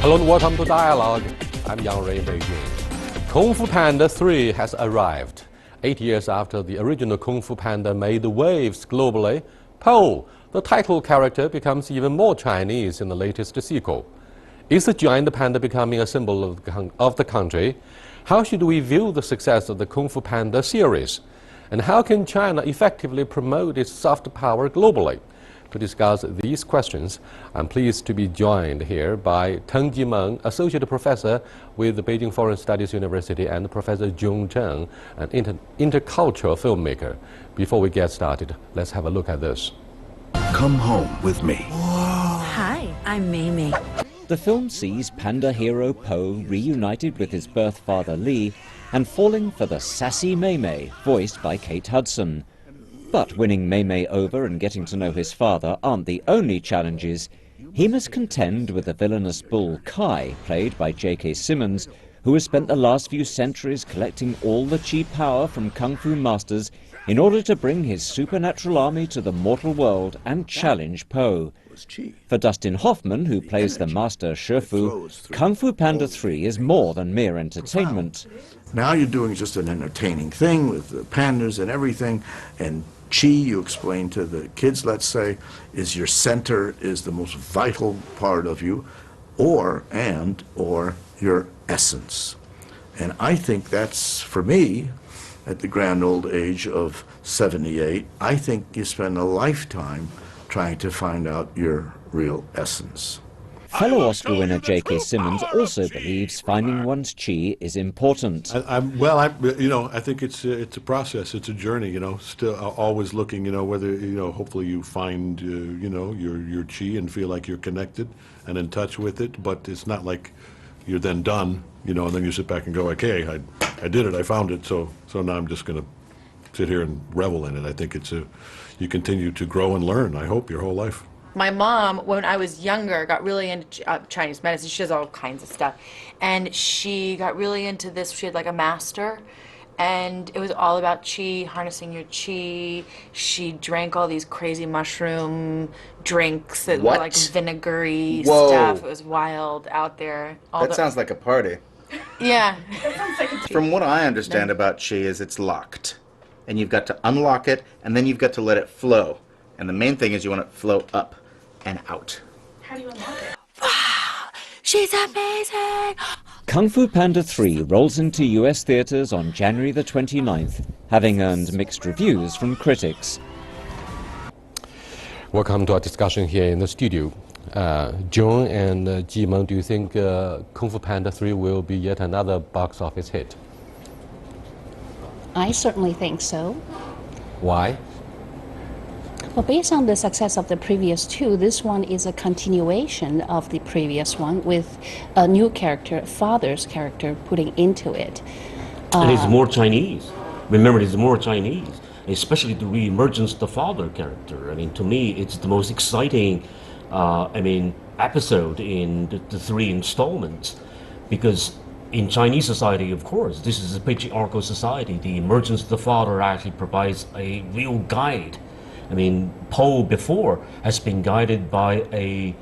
Hello and welcome to Dialogue. I'm Yang Ray in Beijing. Kung Fu Panda 3 has arrived. 8 years after the original Kung Fu Panda made waves globally, Po, the title character, becomes even more Chinese in the latest sequel. Is the giant panda becoming a symbol of the country? How should we view the success of the Kung Fu Panda series? And how can China effectively promote its soft power globally? To discuss these questions, I'm pleased to be joined here by Teng Jimeng, Associate Professor with the Beijing Foreign Studies University, and Professor Jung Zheng, an intercultural filmmaker. Before we get started, let's have a look at this. Come home with me. Hi, I'm Mei. The film sees panda hero Po reunited with his birth father Li and falling for the sassy Mei, voiced by Kate Hudson. But winning Mei over and getting to know his father aren't the only challenges. He must contend with the villainous bull Kai, played by J.K. Simmons, who has spent the last few centuries collecting all the chi power from kung fu masters in order to bring his supernatural army to the mortal world and challenge Po. For Dustin Hoffman, who plays the master Shifu, Kung Fu Panda 3 is more than mere entertainment. Now you're doing just an entertaining thing with the pandas and everything, and chi, you explain to the kids, let's say, is your center, is the most vital part of you, or your essence. And I think that's, for me, at the grand old age of 78, I think you spend a lifetime trying to find out your real essence. Fellow Oscar winner J.K. Simmons also believes finding one's chi is important. I think it's a process, it's a journey, still always looking, whether, hopefully you find, your chi and feel like you're connected and in touch with it, but it's not like you're then done, and then you sit back and go, okay, I did it, I found it, so now I'm just going to sit here and revel in it. I think you continue to grow and learn, I hope, your whole life. My mom, when I was younger, got really into Chinese medicine. She does all kinds of stuff. And she got really into this. She had like a master. And it was all about chi, harnessing your chi. She drank all these crazy mushroom drinks that were like vinegary stuff. It was wild out there. That sounds like a party. Yeah. From what I understand about chi is it's locked. And you've got to unlock it, and then you've got to let it flow. And the main thing is you want it to flow up and out. How do you unlock it? Wow, she's amazing! Kung Fu Panda 3 rolls into US theaters on January the 29th, having earned mixed reviews from critics. Welcome to our discussion here in the studio. Jung and Jimeng, do you think Kung Fu Panda 3 will be yet another box office hit? I certainly think so. Why? Well, based on the success of the previous two, this one is a continuation of the previous one with a new character, father's character, putting into it. And it's more Chinese. Remember, it's more Chinese, especially the re-emergence of the father character. I mean, to me, it's the most exciting, episode in the three installments, because in Chinese society, of course, this is a patriarchal society. The emergence of the father actually provides a real guide. I mean, Po before has been guided by a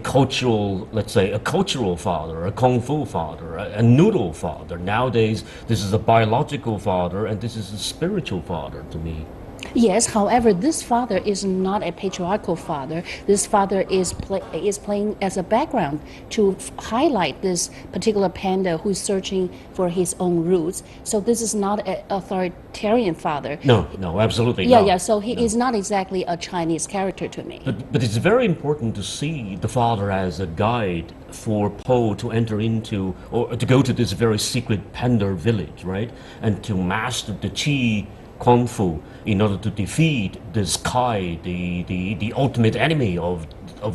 cultural, let's say, a cultural father, a kung fu father, a noodle father. Nowadays, this is a biological father, and this is a spiritual father to me. Yes, however, this father is not a patriarchal father. This father is playing as a background to highlight this particular panda who's searching for his own roots. So this is not an authoritarian father. No, absolutely not. Yeah, so he is not exactly a Chinese character to me. But it's very important to see the father as a guide for Po to enter into, or to go to this very secret panda village, right? And to master the chi kung fu in order to defeat this Kai, the ultimate enemy of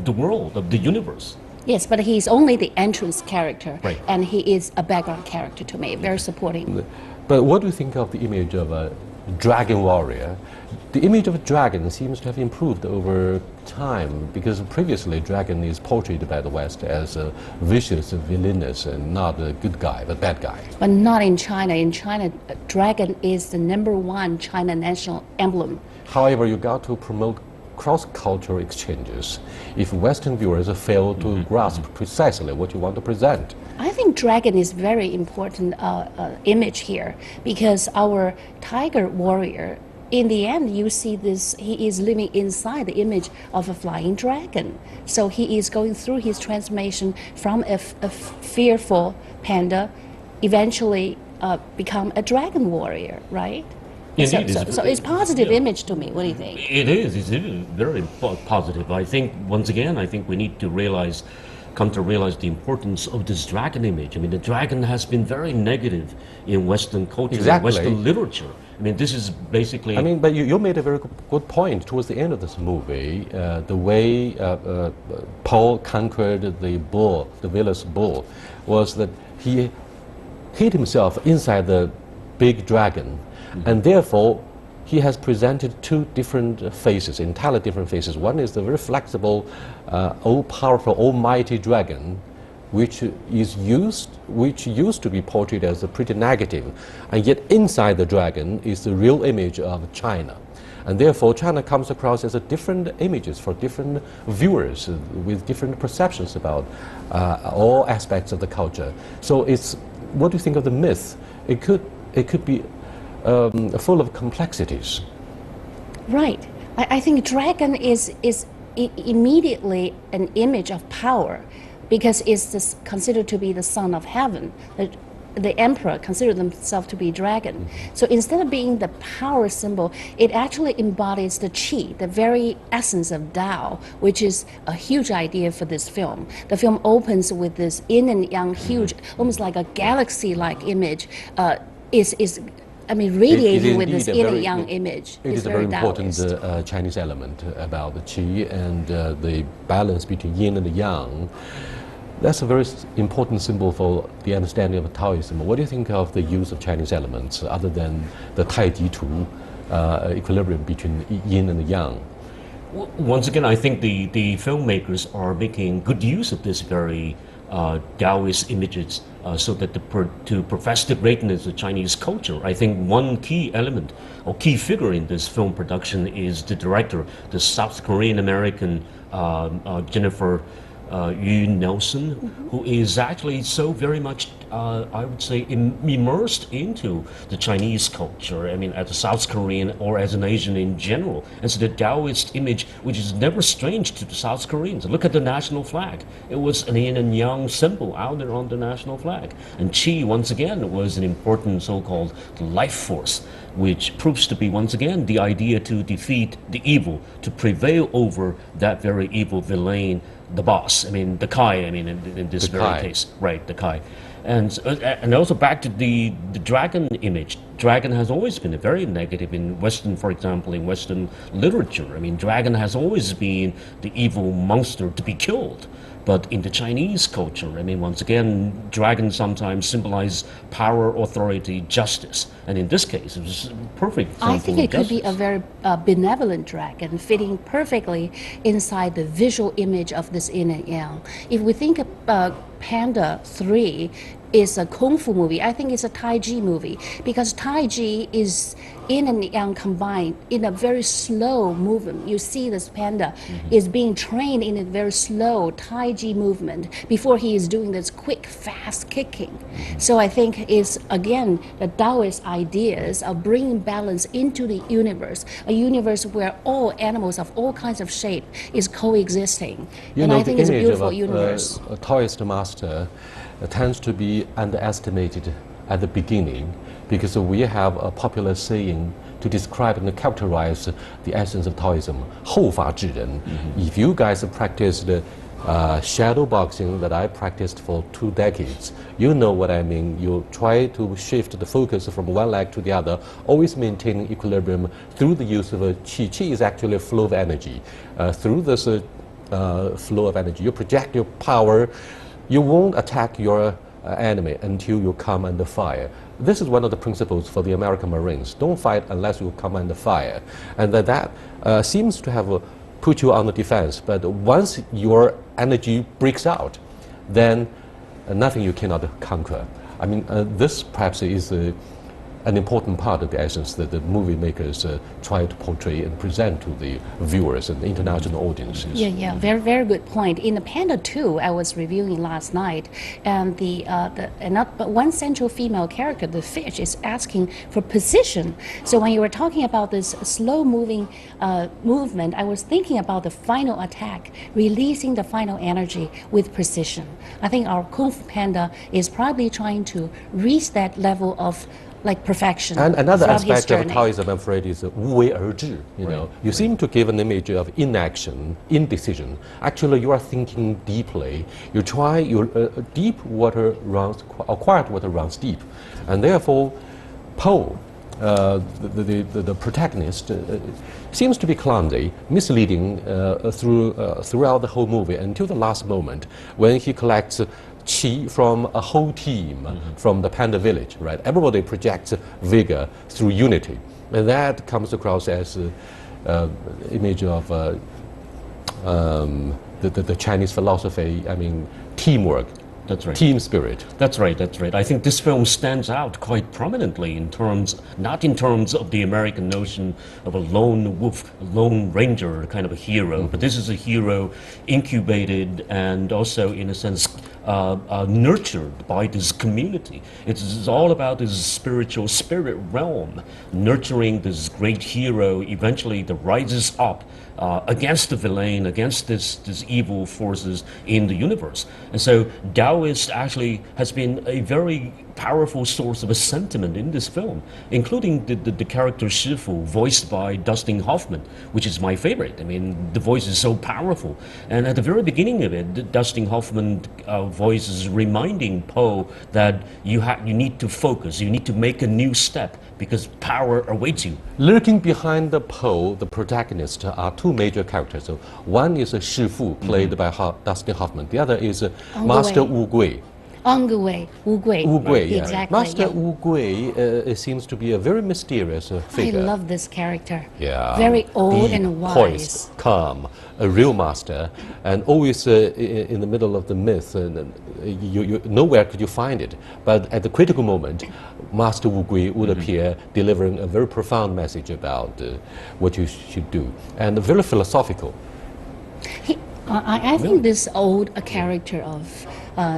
the world, of the universe. Yes, but he's only the entrance character, right, and he is a background character to me, very supporting. But what do you think of the image of a dragon warrior? The image of a dragon seems to have improved over time, because previously dragon is portrayed by the West as a vicious, villainous, and not a good guy, but bad guy. But not in China. In China, dragon is the #1 China national emblem. However, you got to promote cross-cultural exchanges if Western viewers fail to grasp precisely what you want to present? I think dragon is very important image here because our tiger warrior, in the end, you see this, he is living inside the image of a flying dragon. So he is going through his transformation from a fearful panda, eventually become a dragon warrior, right? Indeed, So it's positive image to me. What do you think? It is. It's very positive. I think, once again, I think we need to come to realize the importance of this dragon image. I mean, the dragon has been very negative in Western culture, Exactly. Western literature. I mean, this is basically... I mean, but you made a very good point towards the end of this movie. The way Paul conquered the bull, the villainous bull, was that he hid himself inside the big dragon, and therefore he has presented two different faces, entirely different faces. One is the very flexible, all-powerful, almighty dragon, which used to be portrayed as a pretty negative, and yet inside the dragon is the real image of China. And therefore, China comes across as a different images for different viewers with different perceptions about all aspects of the culture. So it's, what do you think of the myth? It could be full of complexities. Right. I think dragon is immediately an image of power because it's considered to be the son of heaven. The emperor considered himself to be dragon. So instead of being the power symbol, it actually embodies the qi, the very essence of Tao, which is a huge idea for this film. The film opens with this yin and yang, huge, almost like a galaxy-like image, radiating with this yin and yang image. It is a very important Chinese element about the qi and the balance between yin and yang. That's a very important symbol for the understanding of Taoism. What do you think of the use of Chinese elements other than the Tai Ji Tu, equilibrium between yin and yang? Once again, I think the filmmakers are making good use of this very Taoist images so that to profess the greatness of Chinese culture. I think one key element or key figure in this film production is the director, the South Korean American Jennifer Yu Nelson, who is actually so very much, I would say, immersed into the Chinese culture. I mean, as a South Korean or as an Asian in general. And so the Taoist image, which is never strange to the South Koreans. Look at the national flag. It was an yin and yang symbol out there on the national flag. And Qi, once again, was an important so-called life force, which proves to be, once again, the idea to defeat the evil, to prevail over that very evil villain, the boss. I mean, the Kai. I mean, in this very case, right? The Kai, and also back to the dragon image. Dragon has always been a very negative in Western, for example, in Western literature. I mean, dragon has always been the evil monster to be killed. But in the Chinese culture, I mean, once again, dragons sometimes symbolize power, authority, justice. And in this case, it was perfect example I think it could be justice. a very benevolent dragon, fitting perfectly inside the visual image of this yin and yang. If we think about Panda 3 is a kung fu movie, I think it's a Tai Chi movie because Tai Chi is yin and yang combined in a very slow movement. You see this panda is being trained in a very slow Tai Chi movement before he is doing this quick, fast kicking. So I think it's, again, the Taoist ideas of bringing balance into the universe, a universe where all animals of all kinds of shape is coexisting. You and know, I think the it's a image beautiful of universe. a Taoist master tends to be underestimated at the beginning because we have a popular saying to describe and characterize the essence of Taoism, 后法治人. If you guys have practiced shadow boxing that I practiced for 2 decades, you know what I mean. You try to shift the focus from one leg to the other, always maintaining equilibrium through the use of qi. Qi is actually a flow of energy. Through this flow of energy, you project your power. You won't attack your enemy until you come under fire. This is one of the principles for the American Marines. Don't fight unless you come under fire. And that seems to have put you on the defense. But once your energy breaks out, then nothing you cannot conquer. I mean, this perhaps is an important part of the essence that the movie makers try to portray and present to the viewers and the international audiences. Yeah, very, very good point. In the Panda 2, I was reviewing last night, and one central female character, the fish, is asking for precision. So when you were talking about this slow-moving movement, I was thinking about the final attack, releasing the final energy with precision. I think our Kung Fu Panda is probably trying to reach that level of perfection. And another throughout his aspect of journey. Taoism, I'm afraid, is 无为而治. You seem to give an image of inaction, indecision. Actually, you are thinking deeply. You try, deep water runs, or quiet water runs deep, and therefore, Po, the protagonist, seems to be clumsy, misleading throughout the whole movie until the last moment when he collects qi from a whole team from the Panda village, right? Everybody projects vigor through unity, and that comes across as image of the Chinese philosophy. I mean, teamwork. That's right. Team spirit. That's right, that's right. I think this film stands out quite prominently in terms, not in terms of the American notion of a lone wolf, a lone ranger kind of a hero, but this is a hero incubated and also, in a sense, nurtured by this community. It's all about this spiritual spirit realm, nurturing this great hero eventually that rises up against the villain, against this evil forces in the universe. And so Taoist actually has been a very powerful source of a sentiment in this film, including the character Shifu, voiced by Dustin Hoffman, which is my favorite. I mean, the voice is so powerful. And at the very beginning of it, Dustin Hoffman voice is reminding Po that you need to focus, you need to make a new step, because power awaits you. Lurking behind the Po, the protagonist, are two major characters. So one is Shifu, played by Dustin Hoffman. The other is Master Wu Gui. Wu Gui. Wu Gui, yeah. Exactly. Master Wu Gui seems to be a very mysterious figure. I love this character. Yeah. Very old Deep, and wise. Poised, calm, a real master, and always in the middle of the myth, and nowhere could you find it. But at the critical moment, Master Wu Gui would appear, delivering a very profound message about what you should do, and very philosophical. I think this old character of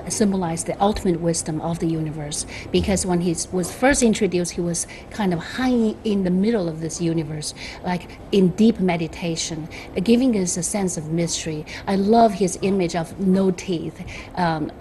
symbolized the ultimate wisdom of the universe, because when he was first introduced, he was kind of hanging in the middle of this universe, like in deep meditation, giving us a sense of mystery. I love his image of no teeth,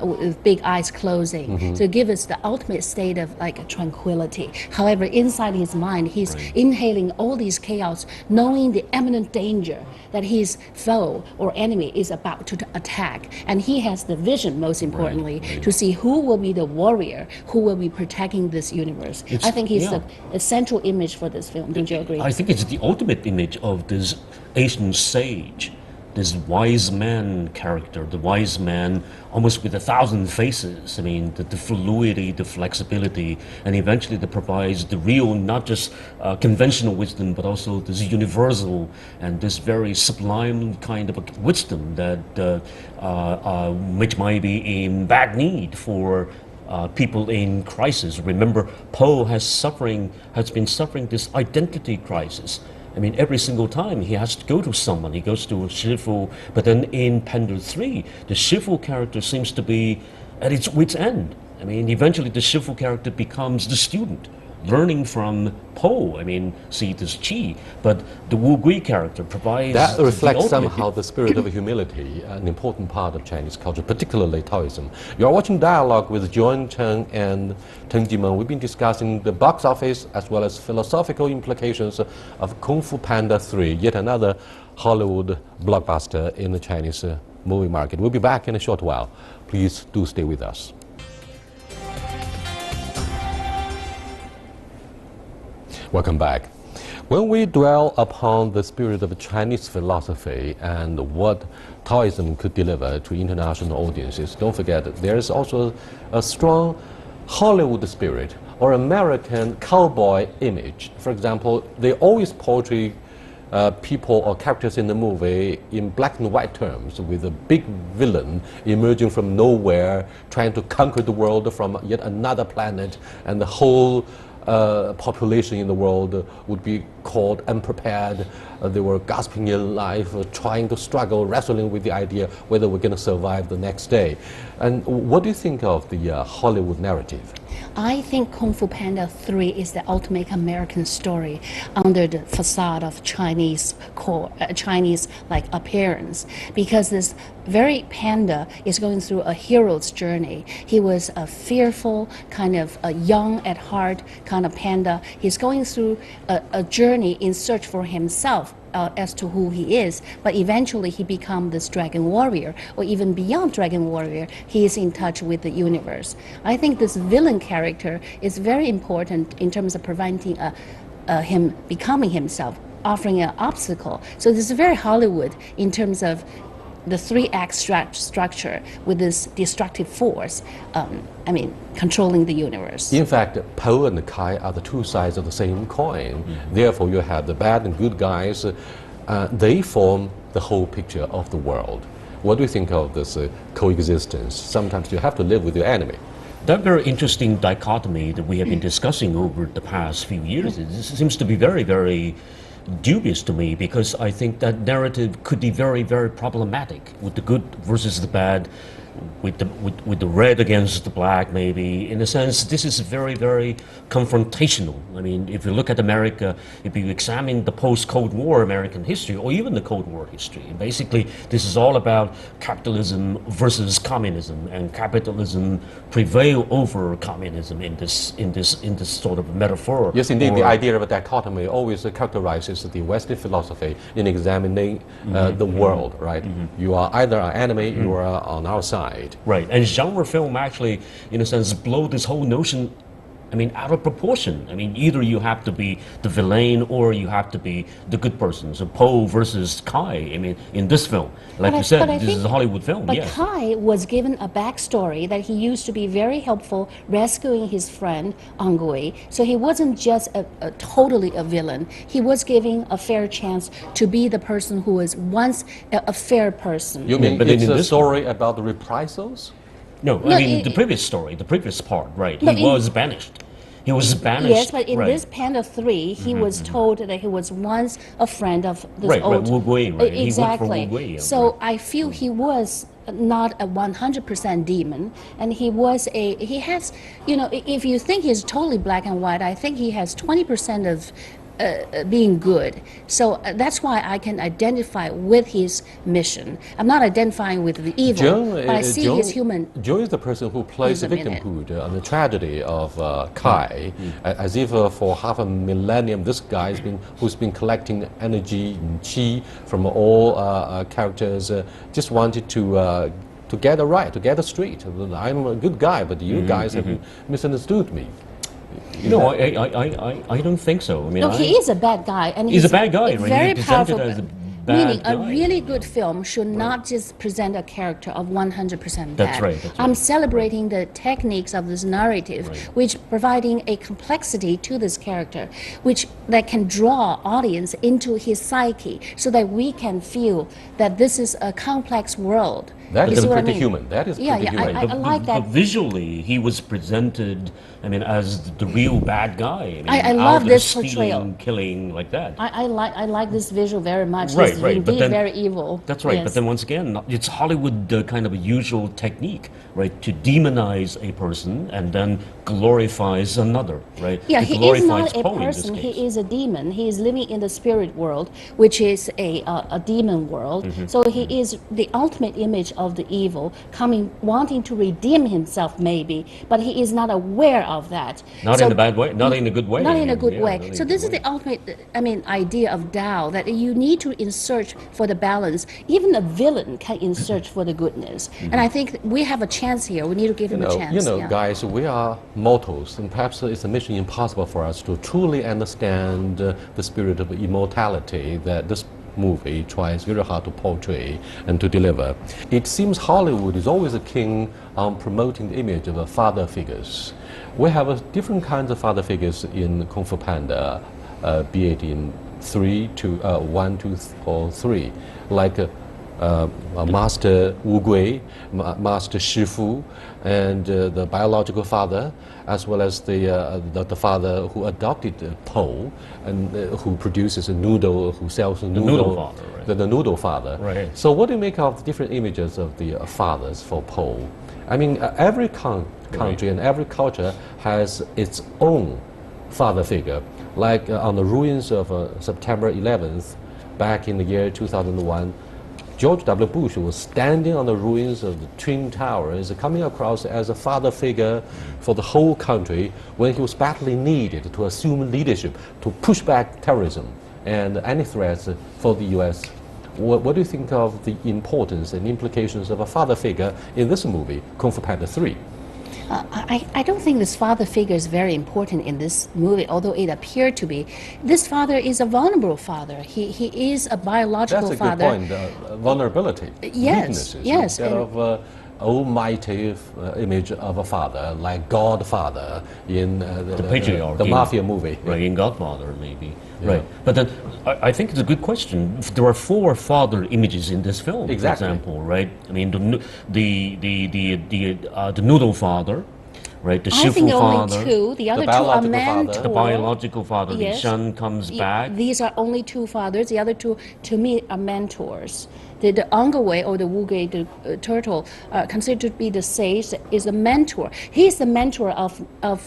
with big eyes closing, to give us the ultimate state of like tranquility. However, inside his mind, he's inhaling all these chaos, knowing the imminent danger that his foe or enemy is about to attack, and he has the vision, most importantly, to see who will be the warrior who will be protecting this universe. I think he's a central image for this film. Don't you agree? I think it's the ultimate image of this ancient sage, this wise man character, the wise man almost with 1,000 faces. I mean, the fluidity, the flexibility, and eventually that provides the real, not just conventional wisdom, but also this universal and this very sublime kind of a wisdom that which might be in bad need for people in crisis. Remember, Po has been suffering this identity crisis. I mean, every single time he has to go to someone, he goes to Shifu, but then in Panda 3, the Shifu character seems to be at its wit's end. I mean, eventually the Shifu character becomes the student, learning from Po. I mean, see this Qi, but the Wu Gui character provides that reflects the ultimate. somehow the spirit of humility, an important part of Chinese culture, particularly Taoism. You are watching Dialogue with John Cheng and Teng Jimeng. We've been discussing the box office as well as philosophical implications of Kung Fu Panda 3, yet another Hollywood blockbuster in the Chinese movie market. We'll be back in a short while. Please do stay with us. Welcome back. When we dwell upon the spirit of Chinese philosophy and what Taoism could deliver to international audiences, don't forget that there is also a strong Hollywood spirit or American cowboy image. For example, they always portray people or characters in the movie in black and white terms, with a big villain emerging from nowhere, trying to conquer the world from yet another planet, and the whole population in the world would be called unprepared. They were gasping in life, trying to struggle, wrestling with the idea whether we're going to survive the next day. And what do you think of the Hollywood narrative? I think Kung Fu Panda 3 is the ultimate American story under the facade of Chinese Chinese like appearance, because this very panda is going through a hero's journey. He was a fearful, kind of a young at heart kind of panda. He's going through a journey in search for himself. As to who he is, but eventually he becomes this dragon warrior, or even beyond dragon warrior, he is in touch with the universe. I think this villain character is very important in terms of preventing him becoming himself, offering an obstacle. So this is very Hollywood in terms of the three-act structure with this destructive force, controlling the universe. In fact, Po and Kai are the two sides of the same coin. Therefore, you have the bad and good guys. They form the whole picture of the world. What do you think of this coexistence? Sometimes you have to live with your enemy. That very interesting dichotomy that we have been discussing over the past few years, it seems to be very, very dubious to me, because I think that narrative could be very, very problematic with the good versus the bad, with the red against the black, maybe. In a sense, this is very, very confrontational. I mean, if you look at America, if you examine the post-Cold War American history, or even the Cold War history, basically this is all about capitalism versus communism, and capitalism prevail over communism in this sort of metaphor. Yes, indeed. The idea of a dichotomy always characterizes the Western philosophy in examining the world, right? You are either our enemy, you are on our side. Right, and genre film actually, in a sense, blow this whole notion, out of proportion. Either you have to be the villain or you have to be the good person. So Po versus Kai, in this film, like you said, this is a Hollywood film, but yes. Kai was given a backstory that he used to be very helpful rescuing his friend Angui. So he wasn't just totally a villain. He was given a fair chance to be the person who was once a fair person. You mean But it's in a this story about the reprisals? No, the previous story, the previous part, right? He was banished. He was banished. Yes, but in right. this Panda 3, he was told that he was once a friend of this old... Wu Gui, right? Exactly. He worked for Wu Gui, So right. I feel he was not a 100% demon, and he has, if you think he's totally black and white, I think he has 20% of being good. So that's why I can identify with his mission. I'm not identifying with the evil, but I see his human. Joe is the person who plays the victimhood and the tragedy of Kai, as if for half a millennium this guy who's been collecting energy and chi from all characters, just wanted to get it right, to get it straight. I'm a good guy, but you guys have misunderstood me. No, I don't think so. No, he is a bad guy, and he's a bad guy, right? Very He's powerful. presented as a bad Meaning, guy. a really good film should not just present a character of 100% bad. That's right. I'm celebrating the techniques of this narrative, which providing a complexity to this character, that can draw audience into his psyche, so that we can feel that this is a complex world. That You is see what I pretty mean? human. That is pretty human. I like that. But visually, he was presented, as the real bad guy. I love out there this portrayal. stealing, killing, like that. I like this visual very much. Right, He's right. indeed But then, very evil. That's right. Yes. But then once again, it's Hollywood kind of a usual technique, right? To demonize a person and then glorifies another, right? Yeah, It he is glorifies not a Poe in this person. case. He is a demon. He is living in the spirit world, which is a demon world. So he is the ultimate image of the evil, wanting to redeem himself, maybe, but he is not aware of that. Not in a bad way. Not in a good way. Not in a good Yeah, way. not in So a this good is way. the ultimate, idea of Tao, that you need to in search for the balance. Even a villain can in search for the goodness. And I think we have a chance here. We need to give him a chance. Yeah. Guys, we are mortals, and perhaps it's a mission impossible for us to truly understand the spirit of immortality that this movie tries very hard to portray and to deliver. It seems Hollywood is always a king on promoting the image of father figures. We have different kinds of father figures in Kung Fu Panda, be it in 1, 2, or 3, like Master Wu Gui, Master Shifu, and the biological father, as well as the father who adopted Po and who produces a noodle, who sells a noodle. noodle father, right? The noodle father. Right. So what do you make of the different images of the fathers for Po? I mean, every country and every culture has its own father figure. Like on the ruins of September 11th, back in the year 2001, George W. Bush was standing on the ruins of the Twin Towers, coming across as a father figure for the whole country when he was badly needed to assume leadership, to push back terrorism and any threats for the U.S. What do you think of the importance and implications of a father figure in this movie, Kung Fu Panda 3? I don't think this father figure is very important in this movie, although it appeared to be. This father is a vulnerable father. He is a biological That's a father. good point. Vulnerability, Yes, weaknesses, yes, instead and- of almighty image of a father, like Godfather in The patriarch. the mafia movie. Right, in Godfather, maybe. Right. But then I think it's a good question. There are 4 father images in this film, Exactly. for example, right? I mean, the noodle father, right? The I think Shifu only father. 2. The other 2 are biological father. mentor. The biological father, Li Yes. Shan, comes back. These are only 2 fathers. The other 2, to me, are mentors. The Angawei or the Wugei, the turtle, considered to be the sage, is a mentor. He is the mentor of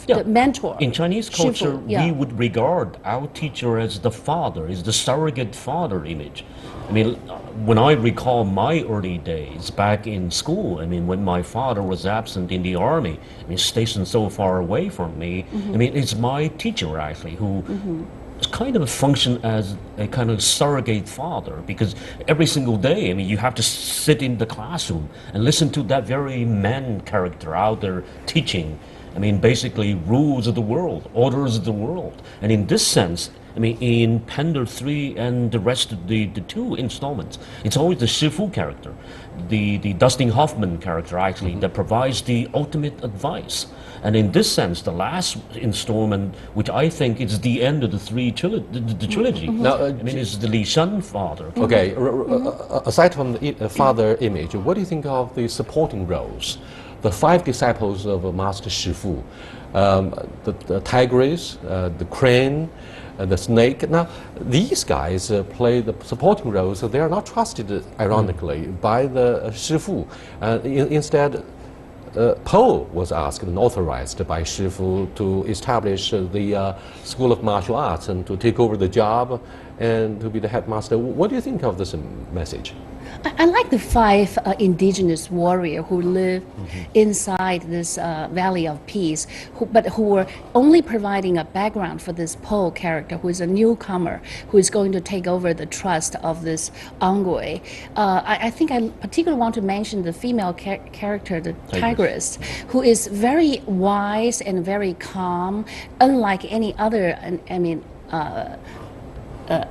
Yeah. the mentor. In Chinese Shifu, culture, yeah. we would regard our teacher as the father, is the surrogate father image. I mean, when I recall my early days back in school, I mean, when my father was absent in the army, I mean, stationed so far away from me, I mean, it's my teacher actually who kind of function as a kind of surrogate father, because every single day, I mean, you have to sit in the classroom and listen to that very man character out there teaching. I mean, basically rules of the world, orders of the world. And in this sense, I mean, in Panda 3 and the rest of the 2 installments, it's always the Shifu character, the Dustin Hoffman character actually, that provides the ultimate advice. And in this sense, the last installment, which I think is the end of the the trilogy, Now, I mean, is the Li Shan father. Okay, aside from the father image, what do you think of the supporting roles? The 5 disciples of Master Shifu, the tigress, the crane, the snake. Now, these guys play the supporting roles, so they are not trusted, ironically, by the Shifu. Instead, Po was asked and authorized by Shifu to establish the School of Martial Arts and to take over the job and to be the headmaster. What do you think of this message? I like the 5 indigenous warriors who live inside this Valley of Peace, but who were only providing a background for this Po character, who is a newcomer, who is going to take over the trust of this Angui. I think I particularly want to mention the female character, the tigress, who is very wise and very calm, unlike any other, I mean,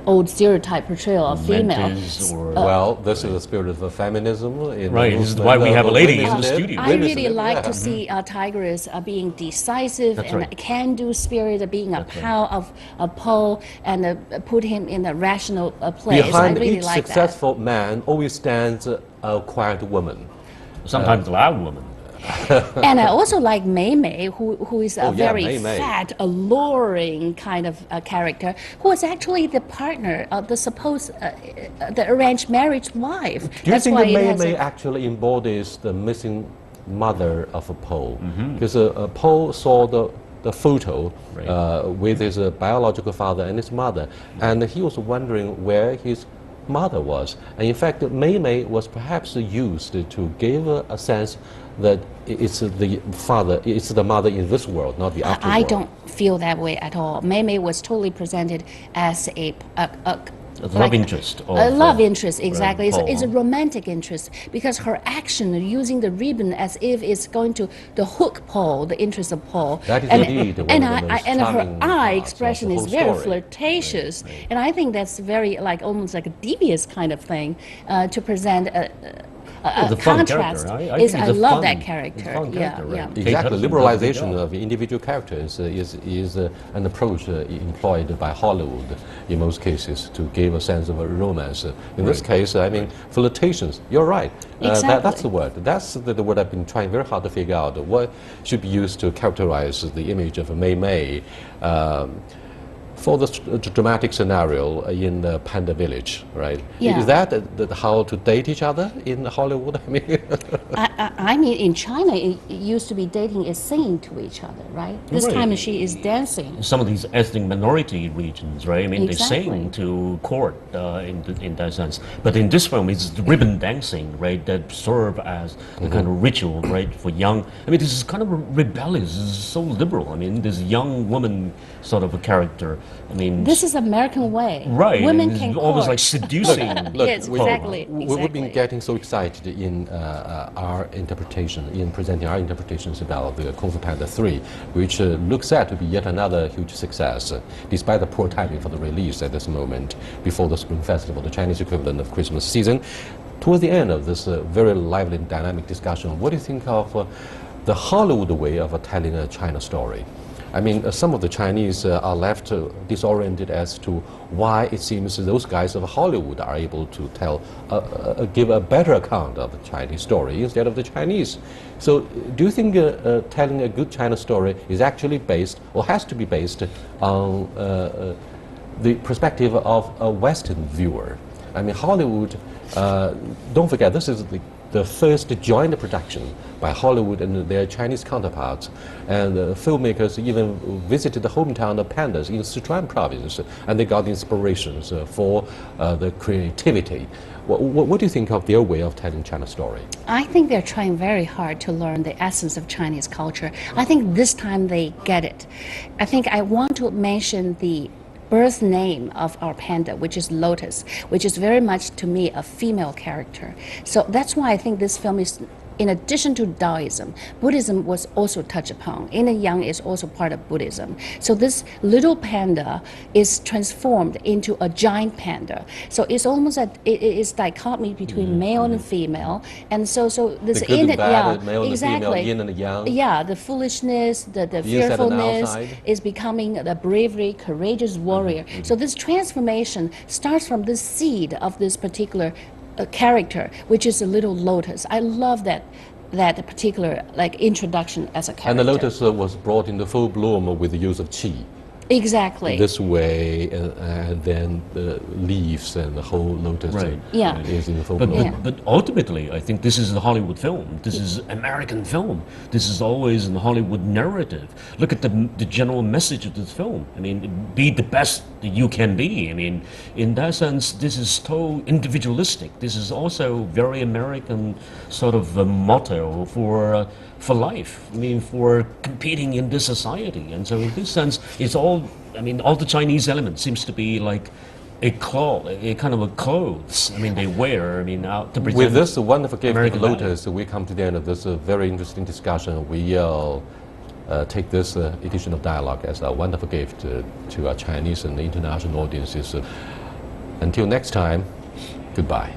old stereotype portrayal of female. Mentis or Well, this is the spirit of feminism. In Right, the this is movement why we of have a lady women in the lib- studio. I women really lib, like yeah. to see Tigress being decisive That's and right. can-do spirit, being a pal of Po, and put him in a rational place. Behind I really each like successful man always stands a quiet woman. sometimes loud woman. that. And I also like Mei Mei, who is a Oh, yeah, very Mei Mei. fat, alluring kind of character, who is actually the partner of the supposed, the arranged marriage wife. Do you think why that it Mei has Mei a- actually embodies the missing mother of a Po? Mm-hmm. Because Po saw the photo Right. with his biological father and his mother, and he was wondering where his mother was. And in fact, Mei Mei was perhaps used to give a sense that it's the father, it's the mother in this world, not the after I world. don't feel that way at all. Mei Mei was totally presented as a Love interest. A of, love interest, exactly. Paul, It's a huh? romantic interest because her action using the ribbon as if it's going to the hook Paul, the interest of Paul. That is and, indeed one and of the I, most and her charming eye parts of expression the is whole very story. flirtatious, and I think that's very like almost like a devious kind of thing to present It's a fun contrast. character. I is think I it's a love fun- that it's a character. fun Yeah, character, yeah. right? Kate Exactly, Hudson does a good liberalization job. of individual characters is an approach employed by Hollywood in most cases to give a sense of a romance. In this case, I mean, flirtations. You're right. Exactly. That's the word. That's the word I've been trying very hard to figure out. What should be used to characterize the image of Mei Mei for the dramatic scenario in the Panda Village, right? Yeah. Is that how to date each other in Hollywood? I mean, I mean, in China, it used to be dating is singing to each other, right? This Right. time she is dancing. Some of these ethnic minority regions, right? I mean, they Exactly. sing to court in that sense. But in this film, it's the ribbon dancing, right, that serve as the kind of ritual, right, for young. I mean, this is kind of rebellious. This is so liberal. I mean, this young woman sort of a character. I mean, This is American way. right. Women it's can almost court. like seducing. Yes, we- exactly. We've been exactly. getting so excited in our interpretation, in presenting our interpretations about the Kung Fu Panda 3, which looks set to be yet another huge success, despite the poor timing for the release at this moment, before the Spring Festival, the Chinese equivalent of Christmas season. Towards the end of this very lively and dynamic discussion, what do you think of the Hollywood way of telling a China story? I mean, some of the Chinese are left disoriented as to why it seems those guys of Hollywood are able to tell, give a better account of the Chinese story instead of the Chinese. So, do you think telling a good China story is actually based, or has to be based, on the perspective of a Western viewer? I mean, Hollywood, don't forget, this is the first joint production by Hollywood and their Chinese counterparts. And filmmakers even visited the hometown of Pandas in Sichuan province, and they got inspirations for the creativity. What do you think of their way of telling China's story? I think they're trying very hard to learn the essence of Chinese culture. I think this time they get it. I think I want to mention the birth name of our panda, which is Lotus, which is very much to me a female character. So that's why I think this film is, in addition to Taoism, Buddhism was also touched upon. Yin and Yang is also part of Buddhism. So this little panda is transformed into a giant panda. So it's almost it is dichotomy between male and female. And so this The good and bad, yeah, the male and the exactly. female, yin and the yang. Yeah, the foolishness, the inside and fearfulness outside. is becoming the bravery, courageous warrior. So this transformation starts from this seed of this particular character, which is a little lotus. I love that particular introduction as a character. And the lotus was brought into full bloom with the use of qi. Exactly. This way, and then the leaves and the whole lotus Right. Yeah. is in full But, bloom. but ultimately, I think this is a Hollywood film. This is American film. This is always a Hollywood narrative. Look at the general message of this film. I mean, be the best that you can be. I mean, in that sense, this is so individualistic. This is also very American sort of a motto for life. I mean, for competing in this society. And so in this sense, it's all, I mean, all the Chinese elements seems to be like a kind of a clothes. I mean, they wear, I mean, out to present With this wonderful gift American of Lotus, we come to the end of this very interesting discussion. We'll take this edition of Dialogue as a wonderful gift to our Chinese and international audiences. Until next time, goodbye.